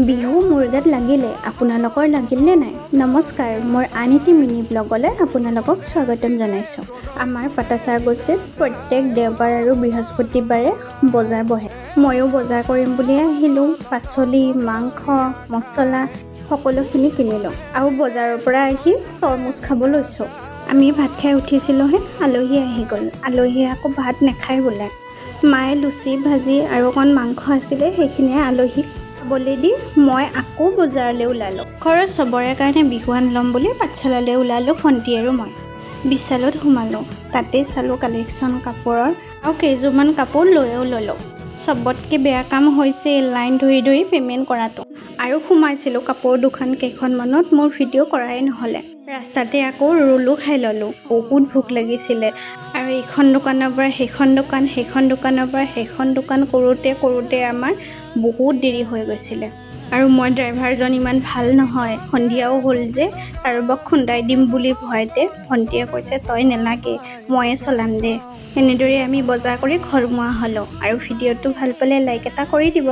বিহু মোৰ গাত লাগিলে আপোনালোকৰ লাগিলনে নাই? নমস্কাৰ, মোৰ আন এটি মিনি ব্লগলৈ আপোনালোকক স্বাগতম জনাইছোঁ। আমাৰ পাটাচাৰ গছীত প্ৰত্যেক দেওবাৰ আৰু বৃহস্পতিবাৰে বজাৰ বহে। ময়ো বজাৰ কৰিম বুলিয়ে আহিলোঁ। পাচলি, মাংস, মছলা সকলোখিনি কিনিলোঁ আৰু বজাৰৰ পৰা আহি তৰমুজ খাব লৈছোঁ। আমি ভাত খাই উঠিছিলোঁহে, আলহী আহি গ'ল। আলহীয়ে আকৌ ভাত নাখায় বোলে। মায়ে লুচি ভাজি আৰু অকণ মাংস আছিলে, সেইখিনিয়ে আলহীক খাবলৈ দি মই আকৌ বজাৰলৈ ওলালোঁ। ঘৰৰ চবৰে কাৰণে বিহুৱান ল'ম বুলি পাঠশালালৈ ওলালোঁ ভণ্টি আৰু মই। বিশালত সোমালোঁ, তাতেই চালোঁ কালেকশ্যন কাপোৰৰ আৰু কেইযোৰমান কাপোৰ লৈও ল'লোঁ। চবতকৈ বেয়া কাম হৈছে লাইন ধৰি ধৰি পে'মেণ্ট কৰাটো। আৰু সোমাইছিলোঁ কাপোৰ দোকান কেইখনমানত, মোৰ ভিডিঅ' কৰাই নহ'লে। ৰাস্তাতে আকৌ ৰোলো খাই ল'লোঁ, বহুত ভোক লাগিছিলে। আৰু এইখন দোকানৰ পৰা সেইখন দোকান, সেইখন দোকানৰ পৰা সেইখন দোকান কৰোঁতে আমাৰ বহুত দেৰি হৈ গৈছিলে। আৰু মই ড্ৰাইভাৰজন ইমান ভাল নহয়, সন্ধিয়াও হ'ল যে কাৰোবাক খুন্দাই দিম বুলি ভয়তে ভণ্টিয়ে কৈছে তই নেলাগে, ময়ে চলাম দে। এনেদৰে আমি বজাৰ কৰি ঘৰ সোমোৱা হ'লোঁ। আৰু ভিডিঅ'টো ভাল পালে লাইক এটা কৰি দিব।